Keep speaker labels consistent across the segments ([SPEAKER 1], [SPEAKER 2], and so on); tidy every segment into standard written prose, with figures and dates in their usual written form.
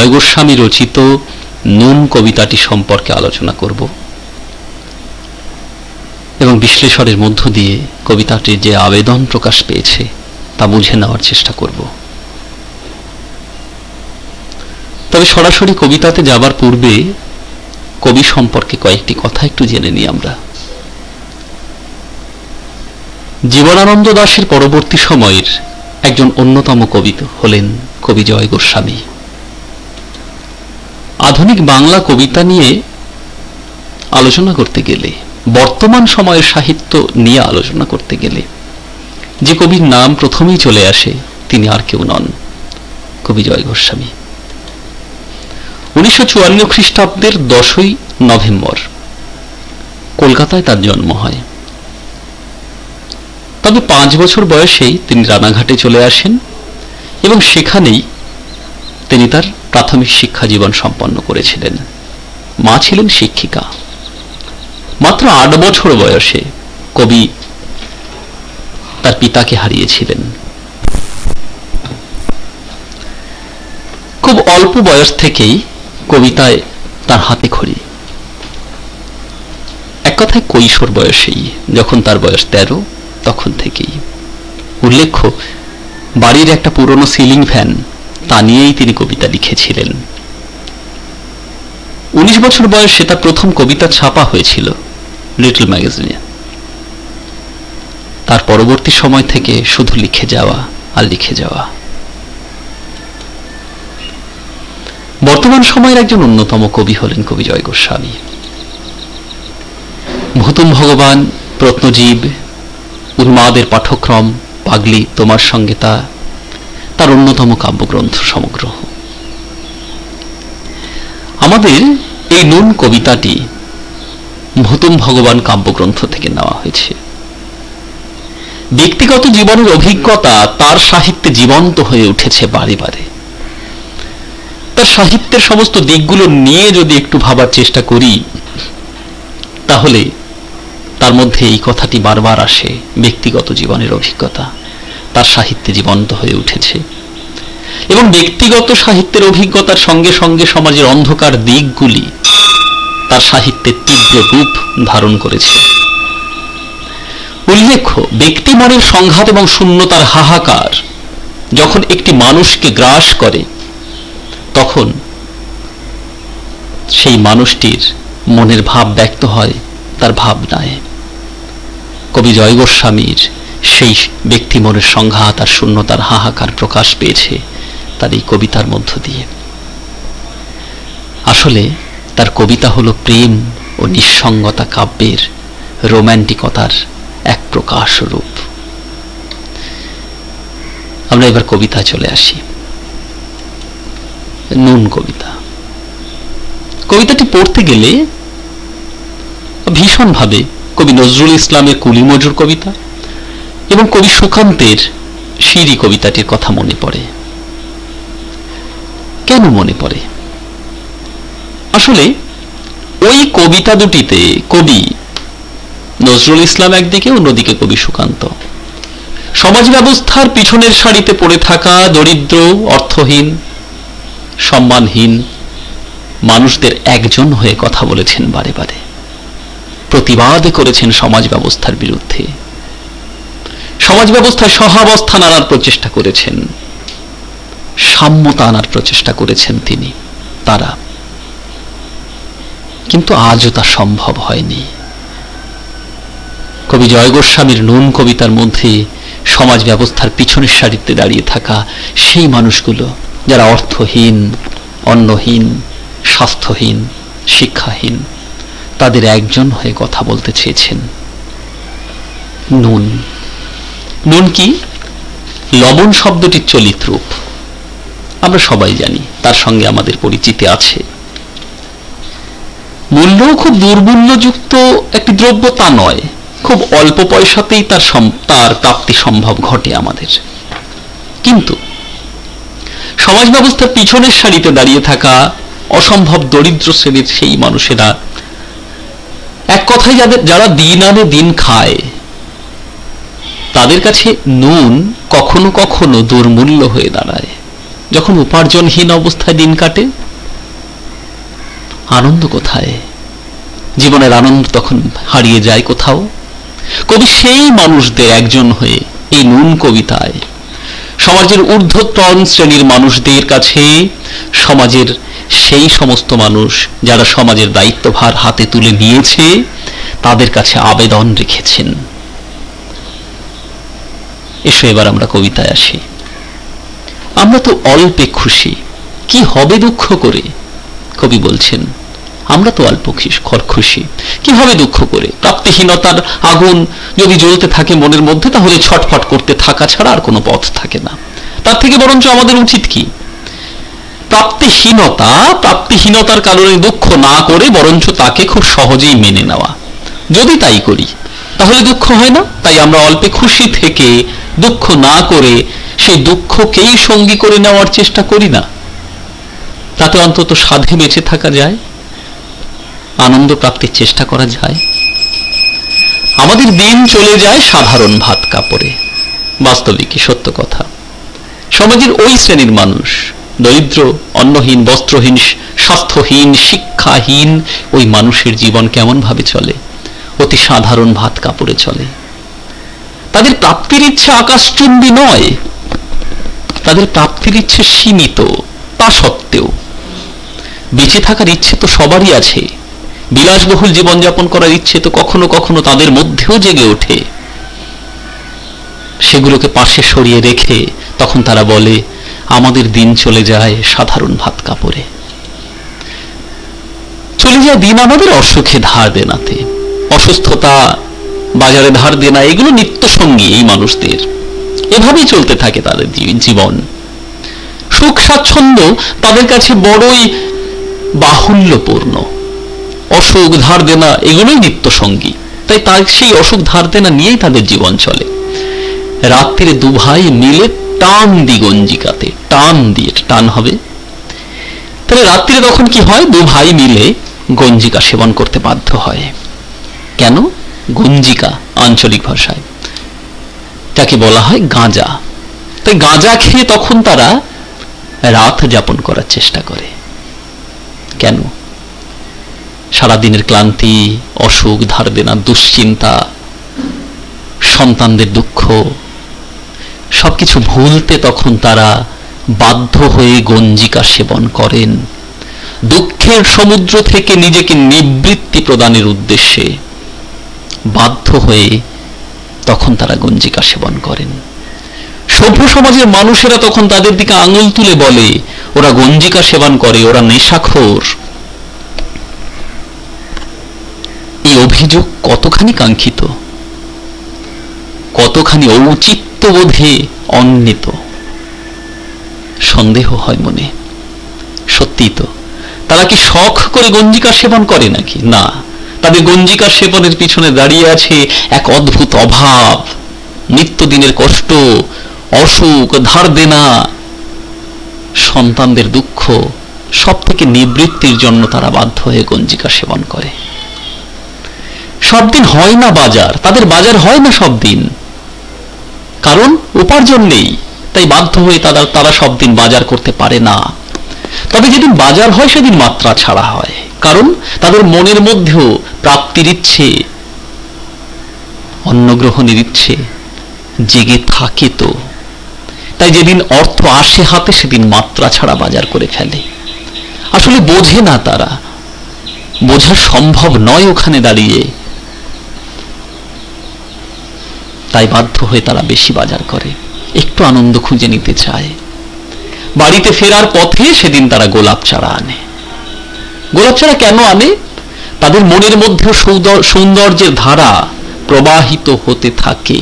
[SPEAKER 1] জয় গোস্বামী রচিত নুন কবিতাটি সম্পর্কে আলোচনা করব এবং বিশ্লেষণের মধ্য দিয়ে কবিতাটির যে আবেদন প্রকাশ পেয়েছে তা বুঝে নেওয়ার চেষ্টা করব। তবে সরাসরি কবিতাতে যাবার পূর্বে কবি সম্পর্কে কয়েকটি কথা একটু জেনে নিই আমরা। জীবনানন্দ দাশের পরবর্তী সময়ের একজন অন্যতম কবি হলেন কবি জয় গোস্বামী। আধুনিক বাংলা কবিতা নিয়ে আলোচনা করতে গেলে, বর্তমান সময়ের সাহিত্য নিয়ে আলোচনা করতে গেলে যে কবির নাম প্রথমেই চলে আসে তিনি আর কেউ নন, কবি জয় গোস্বামী। 1954 খ্রিস্টাব্দের 10ই নভেম্বর কলকাতায় তার জন্ম হয়। তবে 5 বছর বয়সেই তিনি রানাঘাটে চলে আসেন এবং সেখানেই তিনি তার প্রাথমিক শিক্ষা জীবন সম্পন্ন করেছিলেন। মা ছিলেন শিক্ষিকা। মাত্র 8 বছর বয়সে কবি তার পিতাকে হারিয়েছিলেন। খুব অল্প বয়স থেকেই কবিতায় তার হাতে খড়ি। এক কথায় কৈশোর বয়সেই, যখন তার বয়স 13 তখন থেকেই। উল্লেখ্য, বাড়ির একটা পুরনো সিলিং ফ্যান তা নিয়েই তিনি কবিতা লিখেছিলেন। 19 বছর বয়সে তার প্রথম কবিতা ছাপা হয়েছিল লিটল ম্যাগাজিনে। তার পরবর্তী সময় থেকে শুধু লিখে যাওয়া আর লিখে যাওয়া। বর্তমান সময়ের একজন অন্যতম কবি হলেন কবি জয় গোস্বামী। ভুতুম ভগবান, প্রত্নজীব, উন্মাদের পাঠক্রম, পাগলি, তোমার সঙ্গে তার অন্যতম কাব্যগ্রন্থ সমগ্র। আমাদের এই নুন কবিতাটি ভুতুম ভগবান কাব্যগ্রন্থ থেকে নেওয়া হয়েছে। ব্যক্তিগত জীবনের অভিজ্ঞতা তার সাহিত্যে জীবন্ত হয়ে উঠেছে বারে বারে। তার সাহিত্যের সমস্ত দিকগুলো নিয়ে যদি একটু ভাবার চেষ্টা করি তাহলে তার মধ্যে এই কথাটি বারবার আসে, ব্যক্তিগত জীবনের অভিজ্ঞতা তার সাহিত্যে জীবন্ত হয়ে উঠেছে এবং ব্যক্তিগত সাহিত্যের অভিজ্ঞতার সঙ্গে সঙ্গে সমাজের অন্ধকার দিকগুলি তার সাহিত্যের তীব্র রূপ ধারণ করেছে। উল্লেখ্য, ব্যক্তি মনের সংঘাত এবং শূন্যতার হাহাকার যখন একটি মানুষকে গ্রাস করে তখন সেই মানুষটির মনের ভাব ব্যক্ত হয় তার ভাবনায়। কবি জয় গোস্বামীর সেই ব্যক্তি মনের সংঘাত আর শূন্যতার হাহাকার প্রকাশ পেয়েছে তার এই কবিতার মধ্য দিয়ে। আসলে তার কবিতা হলো প্রেম ও নিঃসঙ্গতা কাব্যের রোম্যান্টিকতার এক প্রকাশ রূপ। আমরা এবার কবিতায় চলে আসি। নুন কবিতা। কবিতাটি পড়তে গেলে ভীষণভাবে কবি নজরুল ইসলামের কুলি মজুর কবিতা এবং কবি সুকান্তের শিরি কবিতাটির কথা মনে পড়ে। কেন মনে পড়ে? আসলে ওই কবিতা দুটিতে কবি নজরুল ইসলাম একদিকে, অন্যদিকে কবি সুকান্ত সমাজ ব্যবস্থার পিছনের সারিতে পড়ে থাকা দরিদ্র, অর্থহীন, সম্মানহীন মানুষদের একজন হয়ে কথা বলেছেন বারে বারে, প্রতিবাদ করেছেন সমাজ ব্যবস্থার বিরুদ্ধে, সমাজ ব্যবস্থায় সহাবস্থান আনার প্রচেষ্টা করেছেন, সাম্যতা আনার প্রচেষ্টা করেছেন তিনি তারা। কিন্তু আজও তা সম্ভব হয়নি। কবি জয় গোস্বামীর নুন কবিতার মধ্যে সমাজ ব্যবস্থার পিছনের সারিতে দাঁড়িয়ে থাকা সেই মানুষগুলো যারা অর্থহীন, অন্নহীন, স্বাস্থ্যহীন, শিক্ষাহীন, তাদের একজন হয়ে কথা বলতে চেয়েছেন। নুন। নুন কি? লবণ শব্দটির চলিত রূপ আমরা সবাই জানি, তার সঙ্গে আমাদের পরিচিতি আছে। মূল্যও খুব দুর্মূল্যযুক্ত একটি দ্রব্য তা নয়, খুব অল্প পয়সাতেই তার প্রাপ্তি সম্ভব ঘটে আমাদের। কিন্তু সমাজ ব্যবস্থার পিছনের সারিতে দাঁড়িয়ে থাকা অসম্ভব দরিদ্র শ্রেণীর সেই মানুষেরা, এক কথায় যারা দিন আনে দিন খায়, তাদের কাছে নুন কখনো কখনো দুর্মূল্য হয়ে দাঁড়ায়। যখন উপার্জনহীন অবস্থায় দিন কাটে? আনন্দ কোথায়? জীবনের আনন্দ তখন হারিয়ে যায় কোথাও। কবি সেই মানুষদের একজন হয়ে এই নুন কবিতায় সমাজের ঊর্ধ্বতন শ্রেণীর মানুষদের কাছে, সমাজের সেই সমস্ত মানুষ যারা সমাজের দায়িত্বভার হাতে তুলে নিয়েছে, তাদের কাছে আবেদন রেখেছেন। এসো এবার আমরা কবিতায় আসি। আমরা তো অল্পে খুশি, কি হবে দুঃখ করে? কবি বলছেন আমরা তো অল্প খুশি, কি হবে দুঃখ করে? প্রাপ্তিহীনতার আগুন যদি জ্বলতে থাকে মনের মধ্যে, তাহলে ছটফট করতে থাকা ছাড়া আর কোনো পথ থাকে না। তার থেকে বরঞ্চ আমাদের উচিত কি? প্রাপ্তিহীনতার কারণে দুঃখ না করে বরঞ্চ তাকে খুব সহজেই মেনে নেওয়া। যদি তাই করি তাহলে দুঃখ হয় না। তাই আমরা অল্পে খুশি থেকে দুঃখ না করে সেই দুঃখকেই সঙ্গী করে নেওয়ার চেষ্টা করি না। তাতে অন্তত সাধে বেঁচে থাকা যায়, আনন্দ প্রাপ্তির চেষ্টা করা যায়। আমাদের দিন চলে যায় সাধারণ ভাত কাপড়ে। বাস্তবিকই সত্য কথা। সমাজের ওই শ্রেণীর মানুষ, দরিদ্র, অন্নহীন, বস্ত্রহীন, স্বাস্থ্যহীন, শিক্ষাহীন ওই মানুষের জীবন কেমন ভাবে চলে? অতি সাধারণ ভাত কাপড়ে চলে। তাদের প্রাপ্তির ইচ্ছে আকাশচুম্বী নয়, তাদের প্রাপ্তির ইচ্ছে সীমিত। তা সত্ত্বেও বেঁচে থাকার ইচ্ছে তো সবারই আছে। বিলাসবহুল জীবনযাপন করার ইচ্ছে তো কখনো কখনো তাদের মধ্যেও জেগে ওঠে। সেগুলোকে পাশে সরিয়ে রেখে তখন তারা বলে আমাদের দিন চলে যায় সাধারণ ভাত কাপড়ে। চলে যায় দিন আমাদের অসুখে ধার দেনাতে। অসুস্থতা, বাজারে ধার দেনা, এগুলো নিত্য সঙ্গী এই মানুষদের। এভাবেই চলতে থাকে তাদের জীবন। সুখ স্বাচ্ছন্দ্য তাদের কাছে বড়ই বাহুল্যপূর্ণ। অসুখ, ধার দেনা এগুলোই নিত্য সঙ্গী। তাই তার সেই অসুখ ধার দেনা নিয়েই তাদের জীবন চলে। রাত্রিরে দু ভাই মিলে টান দি গঞ্জিকাতে, টান দিয়ে টান হবে। তাহলে রাত্রিরে তখন কি হয়? দু ভাই মিলে গঞ্জিকা সেবন করতে বাধ্য হয়। কেন? গঞ্জিকা আঞ্চলিক ভাষায় তাকে বলা হয় গাঁজা। তাই গাঁজা খেয়ে তখন তারা রাত যাপন করার চেষ্টা করে। কেন? সারাদিনের ক্লান্তি, অসুখ, ধার দেনা, দুশ্চিন্তা, সন্তানদের দুঃখ সবকিছু ভুলতে তখন তারা বাধ্য হয়ে গঞ্জিকা সেবন করেন। দুঃখের সমুদ্র থেকে নিজেকে নিবৃত্তি প্রদানের উদ্দেশ্যে বাধ্য হয়ে তখন তারা গঞ্জিকা সেবন করেন। সভ্য সমাজের মানুষেরা তখন তাদের দিকে আঙুল তুলে বলে ওরা গঞ্জিকা সেবন করে, ওরা নেশাখোর। এই অভিযোগ কতখানি কাঙ্ক্ষিত, কতখানি ঔচিত্যবোধে অন্বিত, সন্দেহ হয় মনে। সত্যি তো, তারা কি শখ করে গঞ্জিকা সেবন করে নাকি? না, তাদের গঞ্জিকা সেবনের পিছনে দাঁড়িয়ে আছে এক অদ্ভুত অভাব, নিত্যদিনের কষ্ট, অসুখ, ধার দেনা, সন্তানদের দুঃখ, সব থেকে নিবৃত্তির জন্য তারা বাধ্য হয়ে গঞ্জিকা সেবন করে। সব দিন হয় না বাজার, তাদের বাজার হয় না সব দিন, কারণ উপার্জন নেই। তাই বাধ্য হয়ে তারা সব দিন বাজার করতে পারে না। তবে যেদিন বাজার হয় সেদিন মাত্রা ছাড়া হয়, কারণ তাদের মনের মধ্যেও প্রাপ্তির ইচ্ছে, অন্ন গ্রহণের ইচ্ছে জেগে থাকে। তো তাই যেদিন অর্থ আসে হাতে সেদিন মাত্রা ছাড়া বাজার করে ফেলে। আসলে বোঝে না, তারা বোঝা সম্ভব নয় ওখানে দাঁড়িয়ে। তাই বাধ্য হয়ে তারা বেশি বাজার করে, একটু আনন্দ খুঁজে নিতে চায়। বাড়িতে ফেরার পথে সেদিন তারা গোলাপ চারা আনে। গোলাপ চারা কেন আনে? তাদের মনের মধ্যে সৌন্দর্যের ধারা প্রবাহিত হতে থাকে।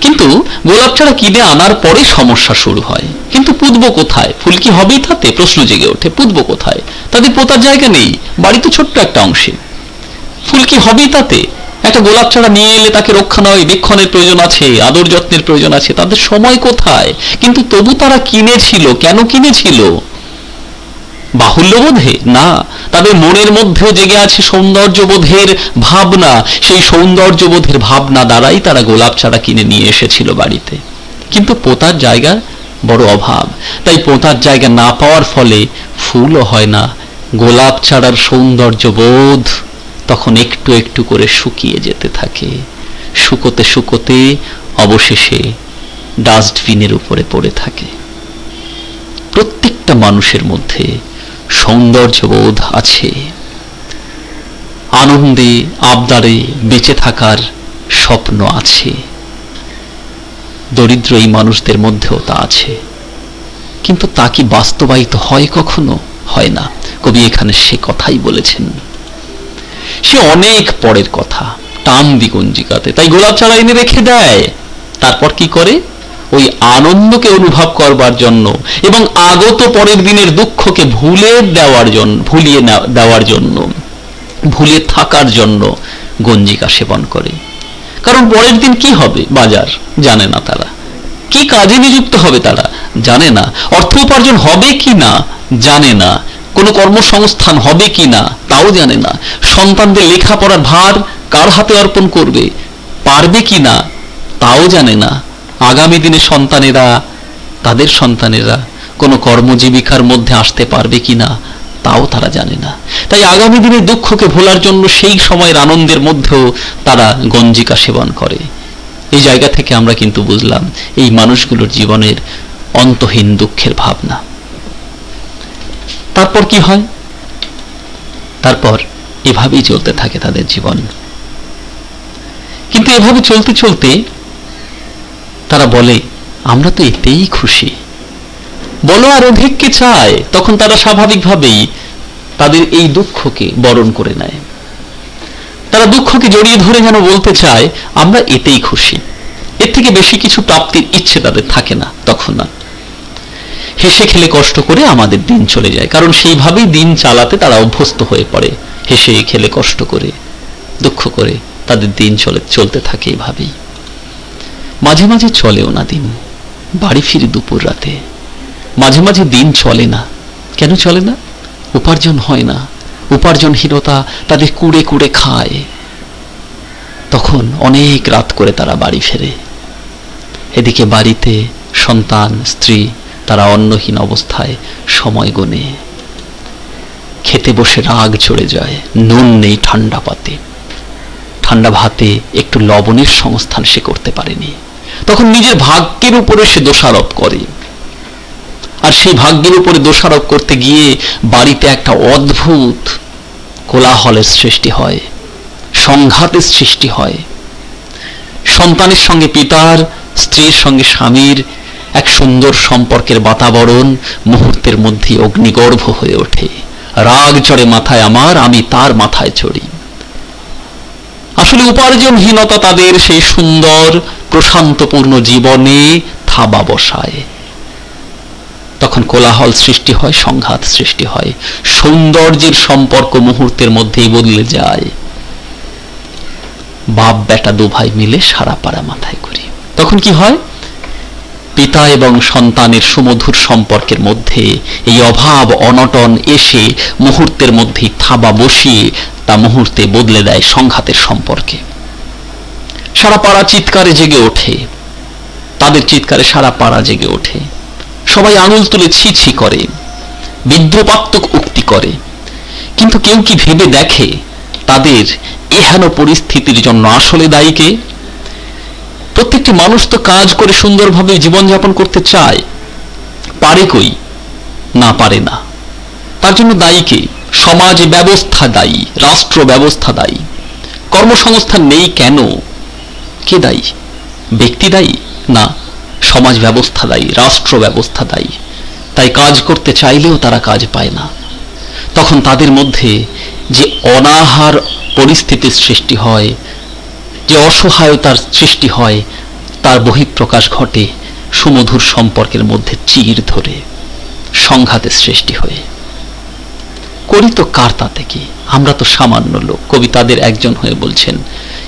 [SPEAKER 1] কিন্তু গোলাপ চারা কিনে আনার পরে সমস্যা শুরু হয়। কিন্তু পুঁতবো কোথায়? ফুল কি হবেই তাতে? প্রশ্ন জেগে ওঠে। পুঁতবো কোথায়? তাদের পোতার জায়গা নেই, বাড়ি তো ছোট্ট একটা অংশে। ফুল কি হবেই তাতে? একটা গোলাপ চারা নিয়ে এলে তাকে রক্ষণাবেক্ষণের প্রয়োজন আছে, আদর যত্নের প্রয়োজন আছে, তাদের সময় কোথায়? কিন্তু তবু তারা কিনেছিল। কেন কিনেছিল? বাহুল্যবোধে না, তাদের মনের মধ্যেও জেগে আছে সৌন্দর্যবোধের ভাবনা। সেই সৌন্দর্যবোধের ভাবনা দ্বারাই তারা গোলাপ চারা কিনে নিয়ে এসেছিল বাড়িতে। কিন্তু পোতার জায়গা বড় অভাব। তাই পোঁতার জায়গা না পাওয়ার ফলে ফুলও হয় না, গোলাপ চারার সৌন্দর্য বোধ তখন একটু একটু করে শুকিয়ে যেতে থাকে। শুকোতে শুকোতে অবশেষে ডাস্টবিনের উপরে পড়ে থাকে। প্রত্যেকটা মানুষের মধ্যে সৌন্দর্যবোধ আছে, আনন্দে আবদারে বেঁচে থাকার স্বপ্ন আছে। দরিদ্র এই মানুষদের মধ্যেও তা আছে, কিন্তু তা কি বাস্তবায়িত হয়? কখনো হয় না। কবি এখানে সে কথাই বলেছেন, সে অনেক পরের কথা, টান দিগঞ্জিকাতে। তাই গোলাপ চারা এনে রেখে দেয়, তারপর কি করে? ওই আনন্দকে অনুভব করবার জন্য এবং আগত পরের দিনের দুঃখকে ভুলিয়ে দেওয়ার জন্য ভুলিয়ে থাকার জন্য গঞ্জিকা সেবন করে। কারণ পরের দিন কি হবে বাজার জানে না তারা, কি কাজে নিযুক্ত হবে তারা জানে না, অর্থ উপার্জন হবে কি না জানে না, কোনো কর্মসংস্থান হবে কি না তাও জানে না, সন্তানদের লেখাপড়ার ভার কার হাতে অর্পণ করবে, পারবে কি না তাও জানে না, আগামী দিনে তাদের সন্তানেরা কোনো কর্মজীবিকার মধ্যে আসতে পারবে কিনা তাও তারা জানে না। তাই আগামী দিনের দুঃখকে ভোলার জন্য সেই সময়ের আনন্দের মধ্যেও তারা গঞ্জিকা সেবন করে। এই জায়গা থেকে আমরা কিন্তু বুঝলাম এই মানুষগুলোর জীবনের অন্তহীন দুঃখের ভাবনা। তারপর কি হয়? তারপর এভাবেই চলতে থাকে তাদের জীবন। কিন্তু এভাবে চলতে চলতে তারা বলে আমরা তো এতেই খুশি, বলো আর অধিক কে চায়। তখন তারা স্বাভাবিকভাবেই তাদের এই দুঃখকে বরণ করে নেয়। তারা দুঃখকে জড়িয়ে ধরে যেন বলতে চায় আমরা এতেই খুশি, এর থেকে বেশি কিছু প্রাপ্তির ইচ্ছে তাদের থাকে না তখন না। হেসে খেলে কষ্ট করে আমাদের দিন চলে যায়, কারণ সেইভাবেই দিন চালাতে তারা অভ্যস্ত হয়ে পড়ে। হেসে খেলে কষ্ট করে দুঃখ করে তাদের দিন চলতে থাকে এইভাবেই। মাঝে মাঝে চলেও না দিন, বাড়ি ফিরে দুপুর রাতে। মাঝে মাঝে দিন চলে না। কেন চলে না? উপার্জন হয় না, উপার্জনহীনতা তাদের কুড়ে কুড়ে খায়। তখন অনেক রাত করে তারা বাড়ি ফেরে। এদিকে বাড়িতে সন্তান স্ত্রী তারা অন্নহীন অবস্থায় সময় গোনে। খেতে বসে রাগ চড়ে যায়, নুন নেই ঠান্ডা পাতে, ঠান্ডা ভাতে একটু লবণের সংস্থান সে করতে পারেনি। তখন নিজের ভাগ্যের উপরে সে দোষারোপ করে, আর সেই ভাগ্যের উপরে দোষারোপ করতে গিয়ে বাড়িতে একটা অদ্ভুত কোলাহলের সৃষ্টি হয়, সংঘাতের সৃষ্টি হয়। সন্তানের সঙ্গে পিতার, স্ত্রীর সঙ্গে স্বামীর এক সুন্দর সম্পর্কের বাতাবরণ মুহূর্তের মধ্যে অগ্নিগর্ভ হয়ে ওঠে। রাগ চড়ে মাথায় আমার, আমি তার মাথায় চড়ি। আসলে উপার্জনহীনতা তাদের সেই সুন্দর প্রশান্তপূর্ণ জীবনে থাবা বসায়। তখন কোলাহল সৃষ্টি হয়, সংঘাত সৃষ্টি হয়, সৌন্দর্যের সম্পর্ক মুহূর্তের মধ্যেই বদলে যায়। বাপ বেটা দু ভাই মিলে সারা পাড়া মাথায় করি। তখন কি হয়? পিতা এবং সন্তানের সুমধুর সম্পর্কের মধ্যে এই অভাব অনটন এসে মুহূর্তের মধ্যেই থাবা বসিয়ে তা মুহূর্তে বদলে দেয় সংঘাতের সম্পর্কে। সারা পাড়া চিৎকারে জেগে ওঠে, তাদের চিৎকারে সারা পাড়া জেগে ওঠে। সবাই আঙুল তুলে ছি ছি করে, বিদ্রুপাত্মক উক্তি করে। কিন্তু কেউ কি ভেবে দেখে তাদের এহেন পরিস্থিতির জন্য আসলে দায়ী কে? প্রত্যেকটি মানুষ তো কাজ করে সুন্দরভাবে জীবনযাপন করতে চায়, পারে কই? না পারে না। তার জন্য দায়ী কে? সমাজ ব্যবস্থা দায়ী, রাষ্ট্র ব্যবস্থা দায়ী। কর্মসংস্থান নেই কেন? কে দায়ী? ব্যক্তি দায়ী না, সমাজ ব্যবস্থা দায়ী, রাষ্ট্র ব্যবস্থা দায়ী। তাই কাজ করতে চাইলেও তারা কাজ পায় না। তখন তাদের মধ্যে যে অনাহার পরিস্থিতির সৃষ্টি হয়, যে অসহায়তার সৃষ্টি হয়, তার বহিঃপ্রকাশ ঘটে সুমধুর সম্পর্কের মধ্যে চির ধরে সংঘাতের সৃষ্টি হয়ে। করি তো কার তাতে কি? আমরা তো সামান্য লোক। কবি তাদের একজন হয়ে বলছেন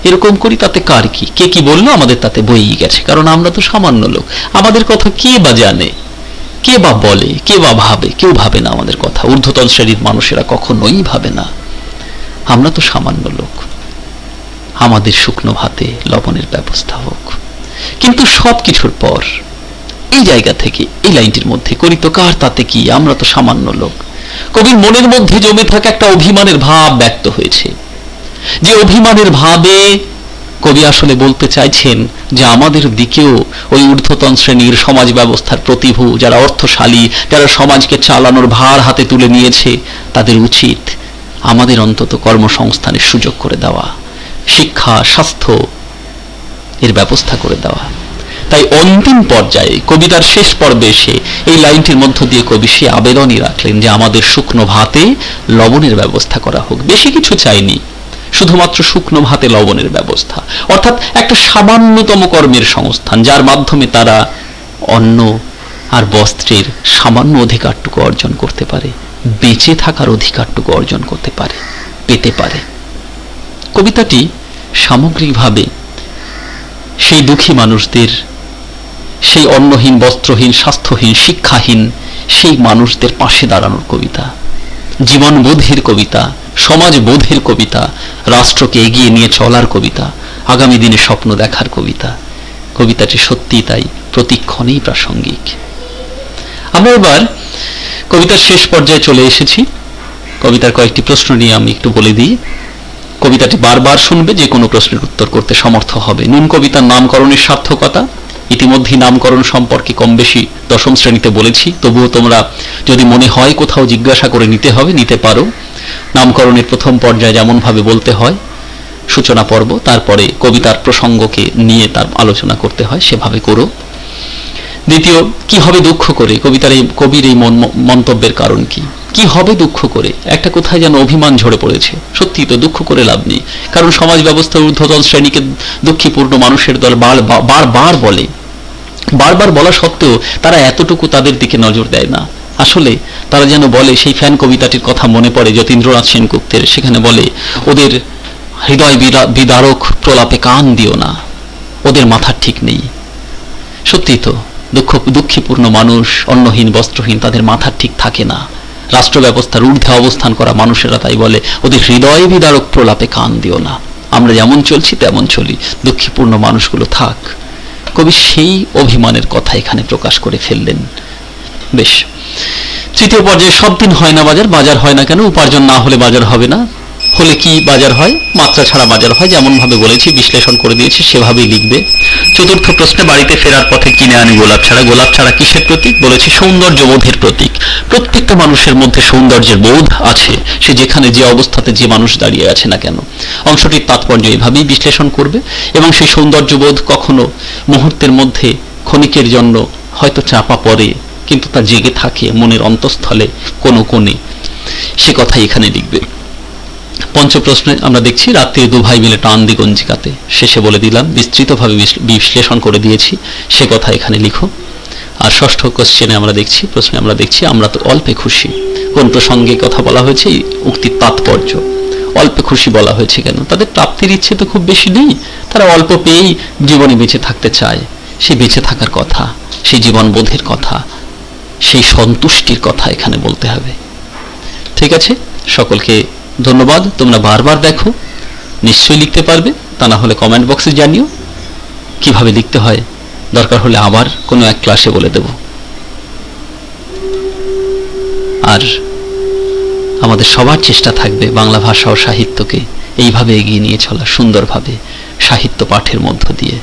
[SPEAKER 1] এরকম করি তাতে কার কি? কে কি বললো আমাদের তাতে বইই গেছে, কারণ আমরা তো সামান্য লোক। আমাদের কথা কে বা জানে, কে বা বলে, কে বা ভাবে? কেউ ভাবে না আমাদের কথা। ঊর্ধ্বতন শ্রেণীর মানুষেরা কখনোই ভাবে না। আমরা তো সামান্য লোক, আমাদের শুকনো ভাতে লবণের ব্যবস্থা হোক। কিন্তু সব কিছুর পর এই জায়গা থেকে এই লাইনটির মধ্যে, করি তো কার তাতে কি, আমরা তো সামান্য লোক। কবির মনের মধ্যে জমে থাকা একটা অভিমানের ভাব ব্যক্ত হয়েছে, যে অভিমানের ভাবে কবি আসলে বলতে চাইছেন যে আমাদের দিকেও ওই ঊর্ধ্বতন শ্রেণীর সমাজ ব্যবস্থার প্রতিভূ, যারা অর্থশালী, যারা সমাজকে চালানোর ভার হাতে তুলে নিয়েছে, তাদের উচিত আমাদের অন্তত কর্মসংস্থানের সুযোগ করে দেওয়া, শিক্ষা, স্বাস্থ্য এর ব্যবস্থা করে দেওয়া। তাই অন্তিম পর্যায়ে কবিতার শেষ পর্বে এসে এই লাইনটির মধ্য দিয়ে কবি সে আবেদনই রাখলেন যে আমাদের শুকনো ভাতে লবণের ব্যবস্থা করা হোক। বেশি কিছু চাইনি, শুধুমাত্র শুকনো ভাতে লবণের ব্যবস্থা, অর্থাৎ একটা সামান্যতম কর্মের সংস্থান, যার মাধ্যমে তারা অন্ন আর বস্ত্রের সামান্য অধিকারটুকু অর্জন করতে পারে, বেঁচে থাকার অধিকারটুকু অর্জন করতে পারে, পেতে পারে। কবিতাটি সামগ্রিকভাবে সেই দুঃখী মানুষদের, সেই অন্নহীন, বস্ত্রহীন, স্বাস্থ্যহীন, শিক্ষাহীন সেই মানুষদের পাশে দাঁড়ানোর কবিতা, জীবনবোধের কবিতা, সমাজবোধের কবিতা, রাষ্ট্রকে এগিয়ে নিয়ে চলার কবিতা, আগামী দিনে স্বপ্ন দেখার কবিতা। কবিতাটি সত্যি তাই প্রতিক্ষণেই প্রাসঙ্গিক। আমরা এবার কবিতার শেষ পর্যায়ে চলে এসেছি। কবিতার কয়েকটি প্রশ্ন নিয়ে আমি একটু বলে দিই। কবিতাটি বারবার শুনবে, যে কোনো প্রশ্নের উত্তর করতে সমর্থ হবে। নুন কবিতার নামকরণের সার্থকতা, ইতিমধ্যেই নামকরণ সম্পর্কে কম বেশি দশম শ্রেণীতে বলেছি, তবুও তোমরা যদি মনে হয় কোথাও জিজ্ঞাসা করে নিতে হবে, নিতে পারো। নামকরণের প্রথম পর্যায়ে যেমন ভাবে বলতে হয় সূচনা পর্ব, তারপরে কবিতার প্রসঙ্গকে নিয়ে তার আলোচনা করতে হয়, সেভাবে করো। দ্বিতীয়, কি হবে দুঃখ করে, কবির এই মন্তব্যের কারণ কি, কি হবে দুঃখ করে, একটা কোথায় যেন অভিমান ঝরে পড়েছে। সত্যি তো, দুঃখ করে লাভ নেই, কারণ সমাজ ব্যবস্থা ঊর্ধ্বতন শ্রেণীকে দুঃখীপূর্ণ মানুষের দল বারবার বলে, বারবার বলা সত্ত্বেও তারা এতটুকু তাদের দিকে নজর দেয় না। আসলে তারা যেন বলে, সেই ফ্যান কবিতাটির কথা মনে পড়ে যতীন্দ্রনাথ সেনগুপ্তের, সেখানে বলে, ওদের হৃদয় বিদারক প্রলাপে কান দিও না, ওদের মাথা ঠিক নেই। সত্যি তো, দুঃখীপূর্ণ মানুষ, অন্নহীন, বস্ত্রহীন, তাদের মাথা ঠিক থাকে না। রাষ্ট্র ব্যবস্থার ঊর্ধ্বে অবস্থান করা মানুষেরা তাই বলে, ওদের হৃদয় বিদারক প্রলাপে কান দিও না, আমরা যেমন চলছি তেমন চলি, দুঃখীপূর্ণ মানুষগুলো থাক। কবি সেই অভিমানের কথা এখানে প্রকাশ করে ফেললেন। বেশ, তৃতীয় পর্যায়ে, সব দিন হয় না বাজার, বাজার হয় না কেন, উপার্জন না হলে বাজার হবে না, হলে কি বাজার হয়, মাত্রা ছাড়া বাজার হয়, যেমন ভাবে বলেছি বিশ্লেষণ করে দিয়েছি সেভাবেই লিখবে। চতুর্থ প্রশ্নে, বাড়িতে ফেরার পথে কিনে আনি গোলাপ ছাড়া, গোলাপ ছাড়া কিসের প্রতীক, বলেছি সৌন্দর্যবোধের প্রতীক। প্রত্যেকটা মানুষের মধ্যে সৌন্দর্যের বোধ আছে, সে যেখানে যে অবস্থাতে যে মানুষ দাঁড়িয়ে আছে না কেন। অংশটির তাৎপর্য এভাবেই বিশ্লেষণ করবে, এবং সেই সৌন্দর্যবোধ কখনো মুহূর্তের মধ্যে ক্ষণিকের জন্য হয়তো চাপা পড়ে, কিন্তু তা জেগে থাকে মনের অন্তঃস্থলে কোনো কোণে, সে কথাই এখানে লিখবে। পঞ্চম প্রশ্নে আমরা দেখছি, রাত্রে দু ভাই মিলে টান দি গঞ্জিকাতে, শেষে বলে দিলাম, বিস্তৃতভাবে বিশ্লেষণ করে দিয়েছি, সে কথা এখানে লিখো। আর ষষ্ঠ কোশ্চেনে আমরা দেখছি, প্রশ্নে আমরা দেখছি, আমরা তো অল্পে খুশি। কোন প্রসঙ্গে কথা বলা হয়েছে, উক্তির তাৎপর্য, অল্পে খুশি বলা হয়েছে কেন, তাদের প্রাপ্তির ইচ্ছে তো খুব বেশি নেই, তারা অল্প পেয়েই জীবনে বেঁচে থাকতে চায়। সেই বেঁচে থাকার কথা, সেই জীবনবোধের কথা, সেই সন্তুষ্টির কথা এখানে বলতে হবে। ঠিক আছে, সকলকে ধন্যবাদ। তোমরা বারবার দেখো, নিশ্চয়ই লিখতে পারবে, তা না হলে কমেন্ট বক্সে জানিও কিভাবে লিখতে হয়, দরকার হলে আবার কোনো এক ক্লাসে বলে দেব। আর আমাদের সবার চেষ্টা থাকবে বাংলা ভাষা ও সাহিত্যকে এইভাবে এগিয়ে নিয়ে চলা, সুন্দরভাবে সাহিত্য পাঠের মধ্য দিয়ে।